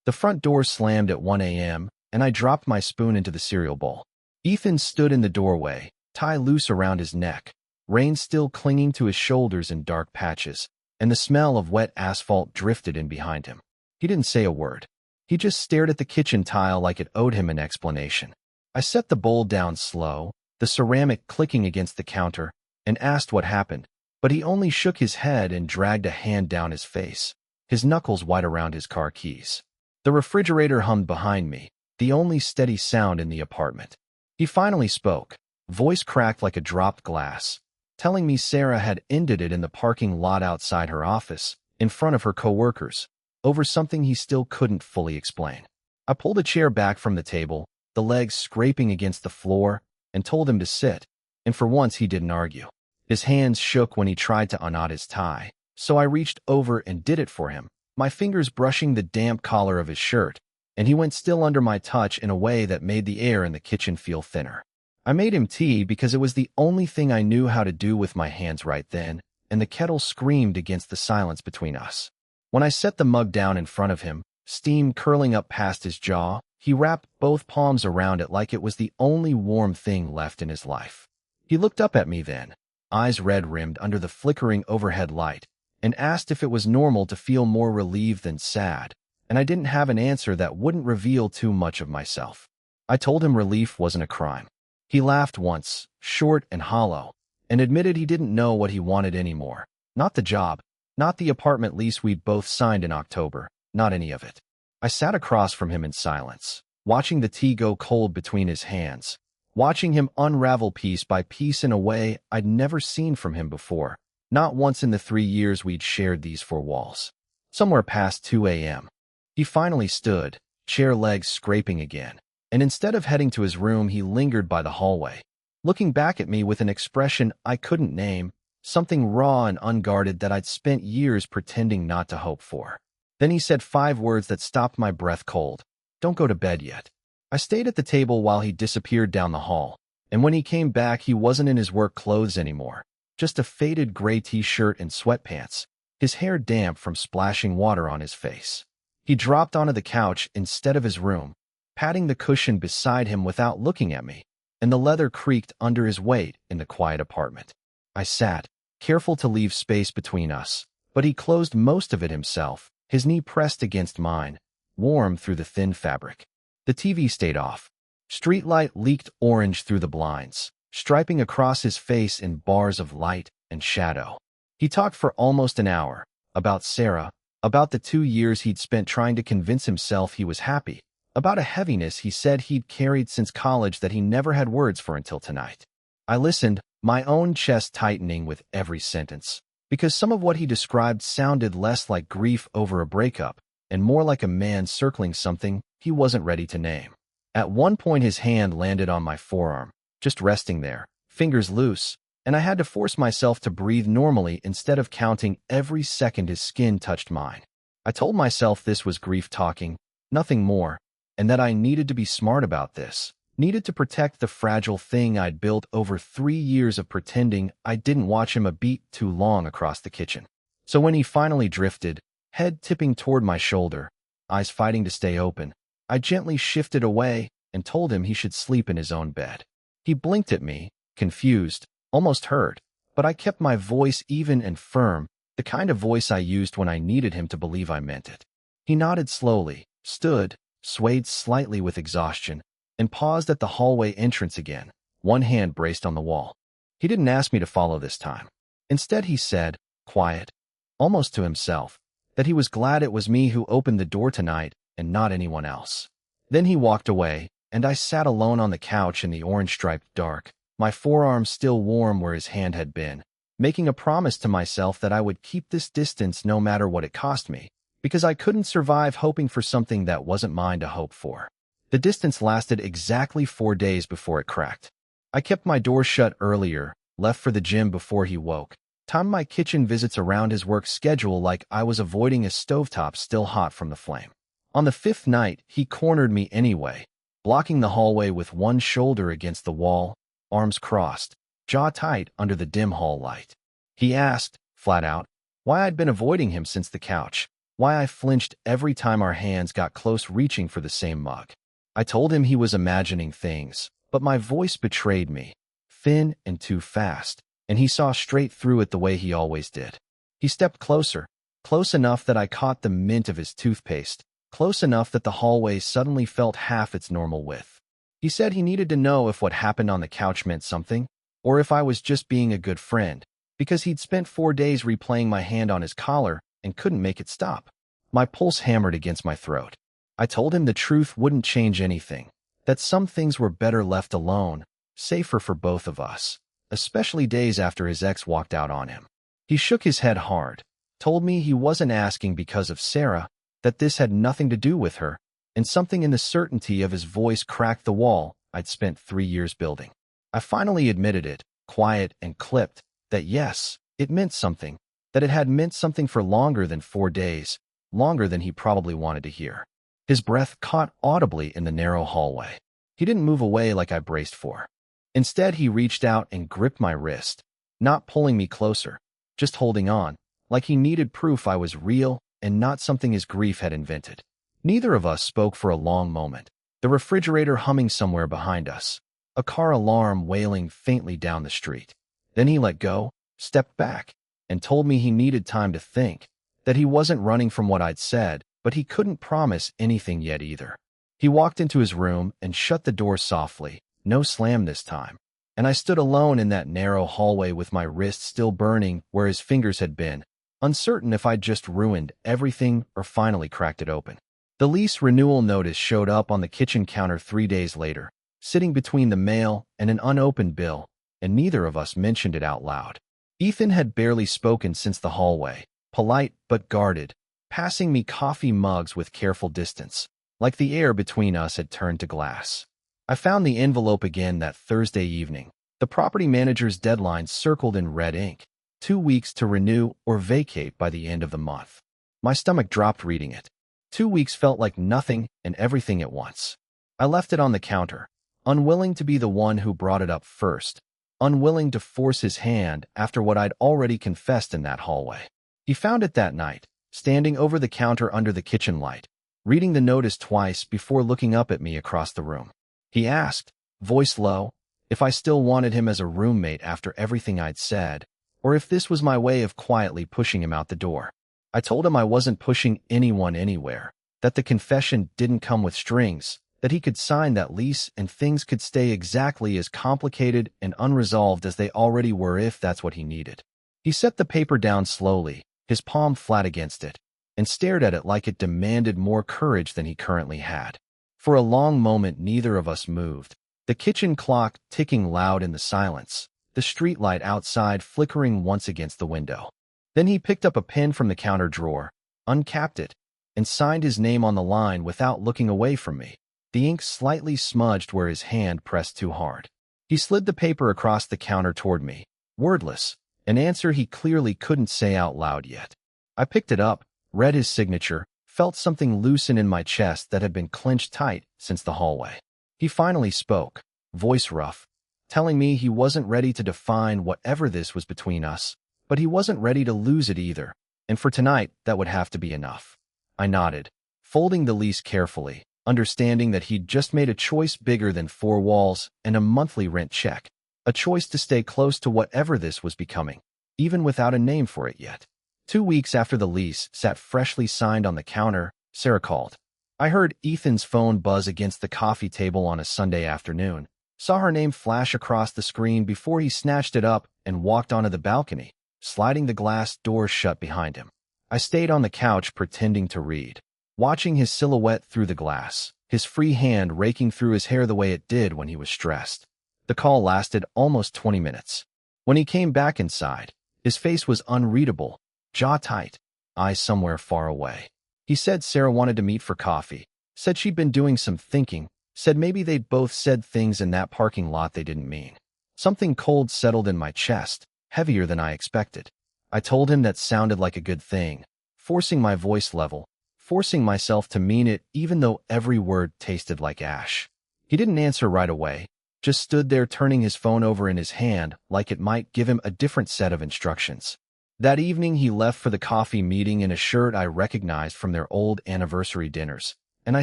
The front door slammed at 1 a.m., and I dropped my spoon into the cereal bowl. Ethan stood in the doorway, tie loose around his neck, rain still clinging to his shoulders in dark patches, and the smell of wet asphalt drifted in behind him. He didn't say a word. He just stared at the kitchen tile like it owed him an explanation. I set the bowl down slow, the ceramic clicking against the counter, and asked what happened, but he only shook his head and dragged a hand down his face, his knuckles white around his car keys. The refrigerator hummed behind me, the only steady sound in the apartment. He finally spoke, voice cracked like a dropped glass, telling me Sarah had ended it in the parking lot outside her office, in front of her coworkers, over something he still couldn't fully explain. I pulled a chair back from the table, the legs scraping against the floor, and told him to sit, and for once he didn't argue. His hands shook when he tried to unknot his tie, so I reached over and did it for him, my fingers brushing the damp collar of his shirt, and he went still under my touch in a way that made the air in the kitchen feel thinner. I made him tea because it was the only thing I knew how to do with my hands right then, and the kettle screamed against the silence between us. When I set the mug down in front of him, steam curling up past his jaw, he wrapped both palms around it like it was the only warm thing left in his life. He looked up at me then, eyes red-rimmed under the flickering overhead light, and asked if it was normal to feel more relieved than sad, and I didn't have an answer that wouldn't reveal too much of myself. I told him relief wasn't a crime. He laughed once, short and hollow, and admitted he didn't know what he wanted anymore. Not the job, not the apartment lease we'd both signed in October, not any of it. I sat across from him in silence, watching the tea go cold between his hands, watching him unravel piece by piece in a way I'd never seen from him before, not once in the 3 years we'd shared these 4 walls. Somewhere past 2 a.m., he finally stood, chair legs scraping again, and instead of heading to his room, he lingered by the hallway, looking back at me with an expression I couldn't name, something raw and unguarded that I'd spent years pretending not to hope for. Then he said 5 words that stopped my breath cold. "Don't go to bed yet." I stayed at the table while he disappeared down the hall, and when he came back, he wasn't in his work clothes anymore, just a faded gray t-shirt and sweatpants, his hair damp from splashing water on his face. He dropped onto the couch instead of his room, patting the cushion beside him without looking at me, and the leather creaked under his weight in the quiet apartment. I sat, careful to leave space between us, but he closed most of it himself, his knee pressed against mine, warm through the thin fabric. The TV stayed off. Streetlight leaked orange through the blinds, striping across his face in bars of light and shadow. He talked for almost an hour, about Sarah, about the 2 years he'd spent trying to convince himself he was happy, about a heaviness he said he'd carried since college that he never had words for until tonight. I listened, my own chest tightening with every sentence, because some of what he described sounded less like grief over a breakup and more like a man circling something he wasn't ready to name. At one point his hand landed on my forearm, just resting there, fingers loose, and I had to force myself to breathe normally instead of counting every second his skin touched mine. I told myself this was grief talking, nothing more, and that I needed to be smart about this, needed to protect the fragile thing I'd built over 3 years of pretending I didn't watch him a beat too long across the kitchen. So when he finally drifted, head tipping toward my shoulder, eyes fighting to stay open, I gently shifted away and told him he should sleep in his own bed. He blinked at me, confused, almost hurt, but I kept my voice even and firm, the kind of voice I used when I needed him to believe I meant it. He nodded slowly, stood, swayed slightly with exhaustion, and paused at the hallway entrance again, one hand braced on the wall. He didn't ask me to follow this time. Instead, he said, quiet, almost to himself, that he was glad it was me who opened the door tonight and not anyone else. Then he walked away, and I sat alone on the couch in the orange-striped dark, my forearm still warm where his hand had been, making a promise to myself that I would keep this distance no matter what it cost me, because I couldn't survive hoping for something that wasn't mine to hope for. The distance lasted exactly 4 days before it cracked. I kept my door shut earlier, left for the gym before he woke, timed my kitchen visits around his work schedule like I was avoiding a stovetop still hot from the flame. On the 5th night, he cornered me anyway, blocking the hallway with one shoulder against the wall, arms crossed, jaw tight under the dim hall light. He asked, flat out, why I'd been avoiding him since the couch, why I flinched every time our hands got close reaching for the same mug. I told him he was imagining things, but my voice betrayed me, thin and too fast, and he saw straight through it the way he always did. He stepped closer, close enough that I caught the mint of his toothpaste, close enough that the hallway suddenly felt half its normal width. He said he needed to know if what happened on the couch meant something, or if I was just being a good friend, because he'd spent 4 days replaying my hand on his collar and couldn't make it stop. My pulse hammered against my throat. I told him the truth wouldn't change anything, that some things were better left alone, safer for both of us, especially days after his ex walked out on him. He shook his head hard, told me he wasn't asking because of Sarah, that this had nothing to do with her, and something in the certainty of his voice cracked the wall I'd spent 3 years building. I finally admitted it, quiet and clipped, that yes, it meant something, that it had meant something for longer than 4 days, longer than he probably wanted to hear. His breath caught audibly in the narrow hallway. He didn't move away like I braced for. Instead, he reached out and gripped my wrist, not pulling me closer, just holding on, like he needed proof I was real and not something his grief had invented. Neither of us spoke for a long moment, the refrigerator humming somewhere behind us, a car alarm wailing faintly down the street. Then he let go, stepped back, and told me he needed time to think, that he wasn't running from what I'd said, but he couldn't promise anything yet either. He walked into his room and shut the door softly, no slam this time, and I stood alone in that narrow hallway with my wrist still burning where his fingers had been, uncertain if I'd just ruined everything or finally cracked it open. The lease renewal notice showed up on the kitchen counter 3 days later, sitting between the mail and an unopened bill, and neither of us mentioned it out loud. Ethan had barely spoken since the hallway, polite but guarded, passing me coffee mugs with careful distance, like the air between us had turned to glass. I found the envelope again that Thursday evening, the property manager's deadline circled in red ink, 2 weeks to renew or vacate by the end of the month. My stomach dropped reading it. 2 weeks felt like nothing and everything at once. I left it on the counter, unwilling to be the one who brought it up first, unwilling to force his hand after what I'd already confessed in that hallway. He found it that night, standing over the counter under the kitchen light, reading the notice twice before looking up at me across the room. He asked, voice low, if I still wanted him as a roommate after everything I'd said, or if this was my way of quietly pushing him out the door. I told him I wasn't pushing anyone anywhere, that the confession didn't come with strings, that he could sign that lease and things could stay exactly as complicated and unresolved as they already were if that's what he needed. He set the paper down slowly, his palm flat against it, and stared at it like it demanded more courage than he currently had. For a long moment, neither of us moved, the kitchen clock ticking loud in the silence, the streetlight outside flickering once against the window. Then he picked up a pen from the counter drawer, uncapped it, and signed his name on the line without looking away from me, the ink slightly smudged where his hand pressed too hard. He slid the paper across the counter toward me, wordless, an answer he clearly couldn't say out loud yet. I picked it up, read his signature, felt something loosen in my chest that had been clenched tight since the hallway. He finally spoke, voice rough, telling me he wasn't ready to define whatever this was between us, but he wasn't ready to lose it either, and for tonight that would have to be enough. I nodded, folding the lease carefully, understanding that he'd just made a choice bigger than 4 walls and a monthly rent check, a choice to stay close to whatever this was becoming, even without a name for it yet. 2 weeks after the lease sat freshly signed on the counter, Sarah called. I heard Ethan's phone buzz against the coffee table on a Sunday afternoon, saw her name flash across the screen before he snatched it up and walked onto the balcony, sliding the glass door shut behind him. I stayed on the couch pretending to read, watching his silhouette through the glass, his free hand raking through his hair the way it did when he was stressed. The call lasted almost 20 minutes. When he came back inside, his face was unreadable, jaw tight, eyes somewhere far away. He said Sarah wanted to meet for coffee, said she'd been doing some thinking, said maybe they'd both said things in that parking lot they didn't mean. Something cold settled in my chest, heavier than I expected. I told him that sounded like a good thing, forcing my voice level, forcing myself to mean it even though every word tasted like ash. He didn't answer right away, just stood there turning his phone over in his hand like it might give him a different set of instructions. That evening, he left for the coffee meeting in a shirt I recognized from their old anniversary dinners, and I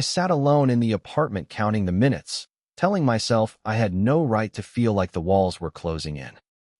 sat alone in the apartment counting the minutes, telling myself I had no right to feel like the walls were closing in.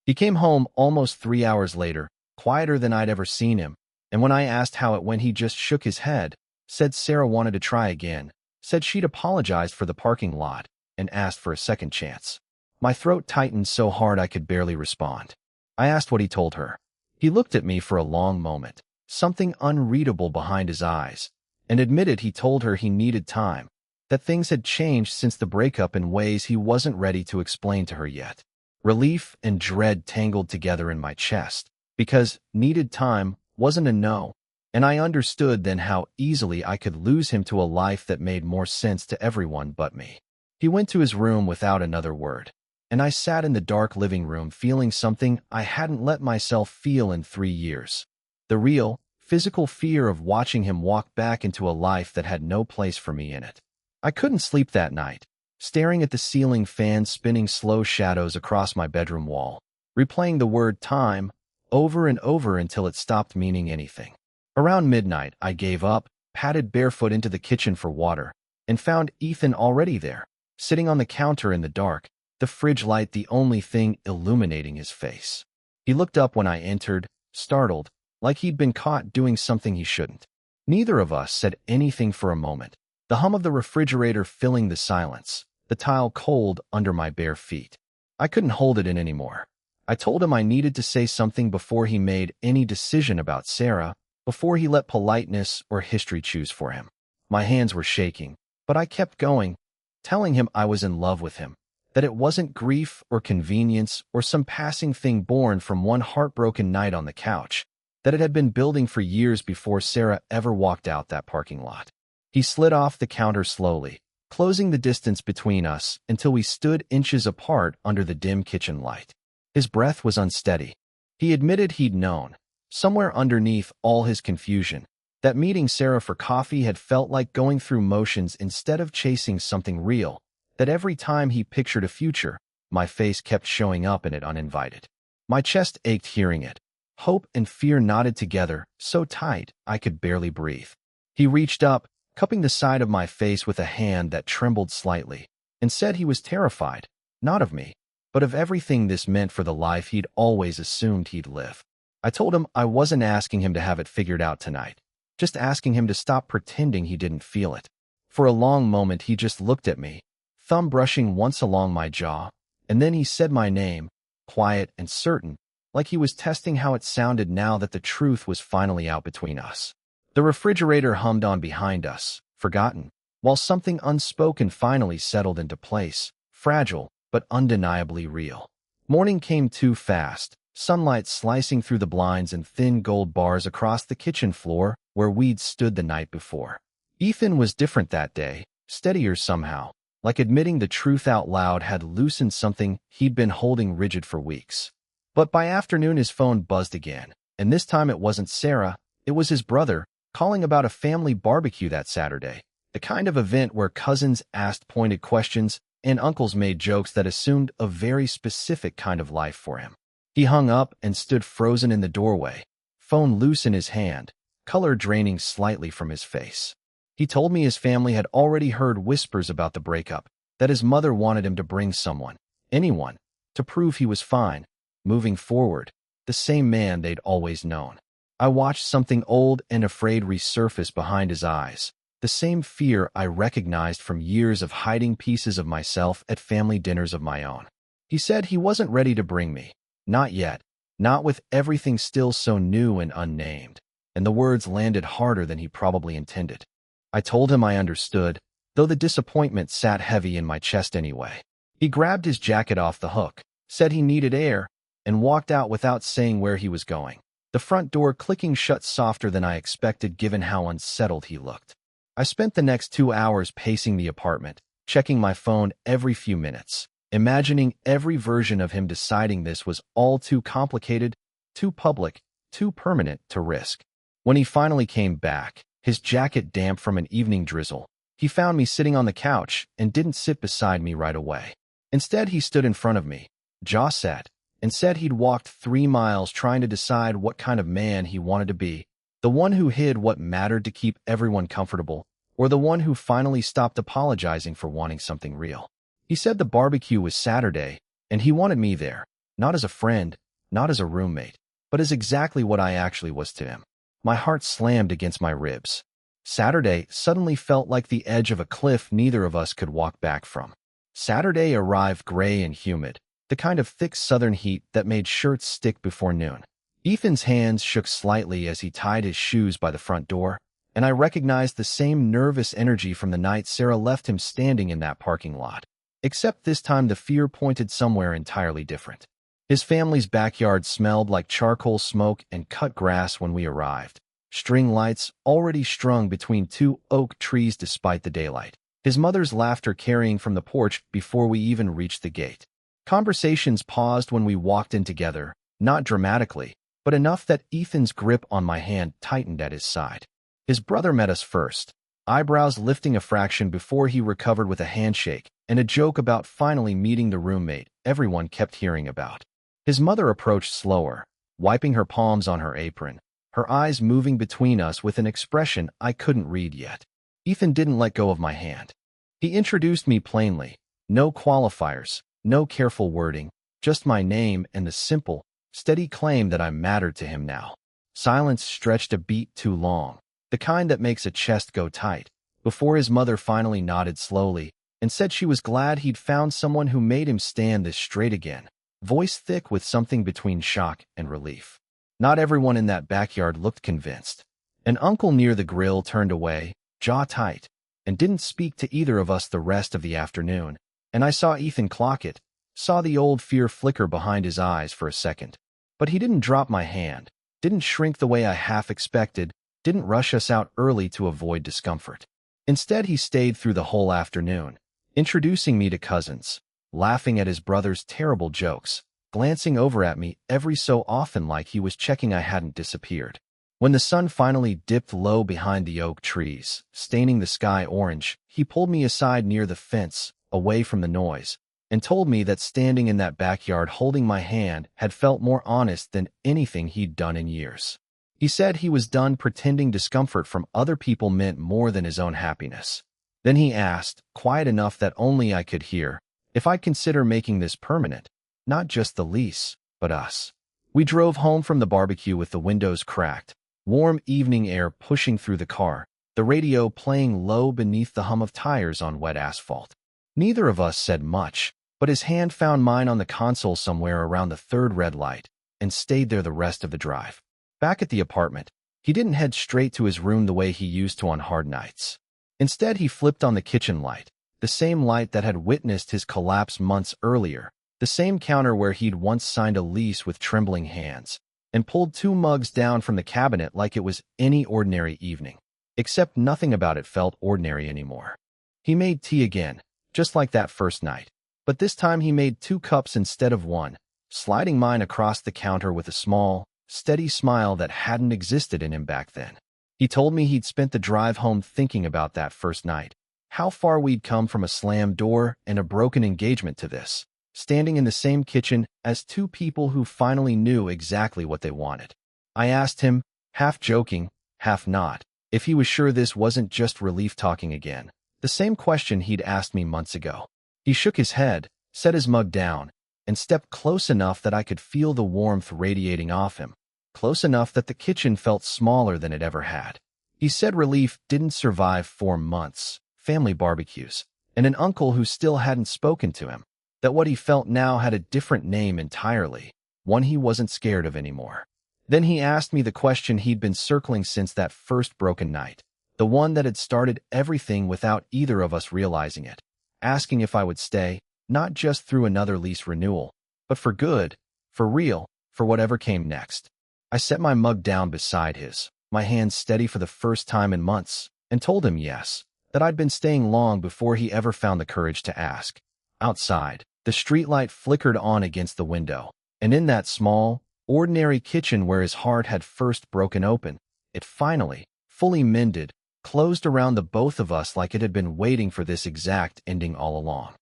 He came home almost 3 hours later, quieter than I'd ever seen him, and when I asked how it went, he just shook his head, said Sarah wanted to try again, said she'd apologized for the parking lot, and asked for a second chance. My throat tightened so hard I could barely respond. I asked what he told her. He looked at me for a long moment, something unreadable behind his eyes, and admitted he told her he needed time, that things had changed since the breakup in ways he wasn't ready to explain to her yet. Relief and dread tangled together in my chest, because needed time wasn't a no, and I understood then how easily I could lose him to a life that made more sense to everyone but me. He went to his room without another word, and I sat in the dark living room feeling something I hadn't let myself feel in 3 years. The real, physical fear of watching him walk back into a life that had no place for me in it. I couldn't sleep that night, staring at the ceiling fan spinning slow shadows across my bedroom wall, replaying the word time over and over until it stopped meaning anything. Around midnight, I gave up, padded barefoot into the kitchen for water, and found Ethan already there, sitting on the counter in the dark, the fridge light the only thing illuminating his face. He looked up when I entered, startled, like he'd been caught doing something he shouldn't. Neither of us said anything for a moment, the hum of the refrigerator filling the silence, the tile cold under my bare feet. I couldn't hold it in anymore. I told him I needed to say something before he made any decision about Sarah, before he let politeness or history choose for him. My hands were shaking, but I kept going, telling him I was in love with him, that it wasn't grief or convenience or some passing thing born from one heartbroken night on the couch, that it had been building for years before Sarah ever walked out that parking lot. He slid off the counter slowly, closing the distance between us until we stood inches apart under the dim kitchen light. His breath was unsteady. He admitted he'd known, somewhere underneath all his confusion, that meeting Sarah for coffee had felt like going through motions instead of chasing something real, that every time he pictured a future, my face kept showing up in it uninvited. My chest ached hearing it. Hope and fear knotted together, so tight I could barely breathe. He reached up, cupping the side of my face with a hand that trembled slightly, and said he was terrified, not of me, but of everything this meant for the life he'd always assumed he'd live. I told him I wasn't asking him to have it figured out tonight, just asking him to stop pretending he didn't feel it. For a long moment he just looked at me, thumb brushing once along my jaw, and then he said my name, quiet and certain, like he was testing how it sounded now that the truth was finally out between us. The refrigerator hummed on behind us, forgotten, while something unspoken finally settled into place, fragile but undeniably real. Morning came too fast, sunlight slicing through the blinds and thin gold bars across the kitchen floor where we'd stood the night before. Ethan was different that day, steadier somehow, like admitting the truth out loud had loosened something he'd been holding rigid for weeks. But by afternoon his phone buzzed again, and this time it wasn't Sarah, it was his brother, calling about a family barbecue that Saturday, the kind of event where cousins asked pointed questions and uncles made jokes that assumed a very specific kind of life for him. He hung up and stood frozen in the doorway, phone loose in his hand, color draining slightly from his face. He told me his family had already heard whispers about the breakup, that his mother wanted him to bring someone, anyone, to prove he was fine, moving forward, the same man they'd always known. I watched something old and afraid resurface behind his eyes, the same fear I recognized from years of hiding pieces of myself at family dinners of my own. He said he wasn't ready to bring me, not yet, not with everything still so new and unnamed, and the words landed harder than he probably intended. I told him I understood, though the disappointment sat heavy in my chest anyway. He grabbed his jacket off the hook, said he needed air, and walked out without saying where he was going, the front door clicking shut softer than I expected given how unsettled he looked. I spent the next 2 hours pacing the apartment, checking my phone every few minutes, imagining every version of him deciding this was all too complicated, too public, too permanent to risk. When he finally came back, his jacket damp from an evening drizzle, he found me sitting on the couch and didn't sit beside me right away. Instead, he stood in front of me, jaw set, and said he'd walked 3 miles trying to decide what kind of man he wanted to be, the one who hid what mattered to keep everyone comfortable, or the one who finally stopped apologizing for wanting something real. He said the barbecue was Saturday, and he wanted me there, not as a friend, not as a roommate, but as exactly what I actually was to him. My heart slammed against my ribs. Saturday suddenly felt like the edge of a cliff neither of us could walk back from. Saturday arrived gray and humid, the kind of thick southern heat that made shirts stick before noon. Ethan's hands shook slightly as he tied his shoes by the front door, and I recognized the same nervous energy from the night Sarah left him standing in that parking lot. Except this time the fear pointed somewhere entirely different. His family's backyard smelled like charcoal smoke and cut grass when we arrived. String lights already strung between 2 oak trees despite the daylight. His mother's laughter carrying from the porch before we even reached the gate. Conversations paused when we walked in together, not dramatically, but enough that Ethan's grip on my hand tightened at his side. His brother met us first, eyebrows lifting a fraction before he recovered with a handshake and a joke about finally meeting the roommate everyone kept hearing about. His mother approached slower, wiping her palms on her apron, her eyes moving between us with an expression I couldn't read yet. Ethan didn't let go of my hand. He introduced me plainly, no qualifiers, no careful wording, just my name and the simple, steady claim that I mattered to him now. Silence stretched a beat too long, the kind that makes a chest go tight, before his mother finally nodded slowly and said she was glad he'd found someone who made him stand this straight again, voice thick with something between shock and relief. Not everyone in that backyard looked convinced. An uncle near the grill turned away, jaw tight, and didn't speak to either of us the rest of the afternoon, and I saw Ethan clock it, saw the old fear flicker behind his eyes for a second. But he didn't drop my hand, didn't shrink the way I half expected, didn't rush us out early to avoid discomfort. Instead, he stayed through the whole afternoon, introducing me to cousins, laughing at his brother's terrible jokes, glancing over at me every so often like he was checking I hadn't disappeared. When the sun finally dipped low behind the oak trees, staining the sky orange, he pulled me aside near the fence, away from the noise, and told me that standing in that backyard holding my hand had felt more honest than anything he'd done in years. He said he was done pretending discomfort from other people meant more than his own happiness. Then he asked, quiet enough that only I could hear, if I'd consider making this permanent, not just the lease, but us. We drove home from the barbecue with the windows cracked, warm evening air pushing through the car, the radio playing low beneath the hum of tires on wet asphalt. Neither of us said much, but his hand found mine on the console somewhere around the third red light and stayed there the rest of the drive. Back at the apartment, he didn't head straight to his room the way he used to on hard nights. Instead, he flipped on the kitchen light, the same light that had witnessed his collapse months earlier, the same counter where he'd once signed a lease with trembling hands, and pulled 2 mugs down from the cabinet like it was any ordinary evening. Except nothing about it felt ordinary anymore. He made tea again, just like that first night, but this time he made 2 cups instead of 1, sliding mine across the counter with a small, steady smile that hadn't existed in him back then. He told me he'd spent the drive home thinking about that first night, how far we'd come from a slammed door and a broken engagement to this, standing in the same kitchen as 2 people who finally knew exactly what they wanted. I asked him, half joking, half not, if he was sure this wasn't just relief talking again, the same question he'd asked me months ago. He shook his head, set his mug down, and stepped close enough that I could feel the warmth radiating off him, close enough that the kitchen felt smaller than it ever had. He said relief didn't survive 4 months, family barbecues, and an uncle who still hadn't spoken to him, that what he felt now had a different name entirely, one he wasn't scared of anymore. Then he asked me the question he'd been circling since that first broken night, the one that had started everything without either of us realizing it, asking if I would stay, not just through another lease renewal, but for good, for real, for whatever came next. I set my mug down beside his, my hands steady for the first time in months, and told him yes, that I'd been staying long before he ever found the courage to ask. Outside, the streetlight flickered on against the window, and in that small, ordinary kitchen where his heart had first broken open, it finally, fully mended, closed around the both of us like it had been waiting for this exact ending all along.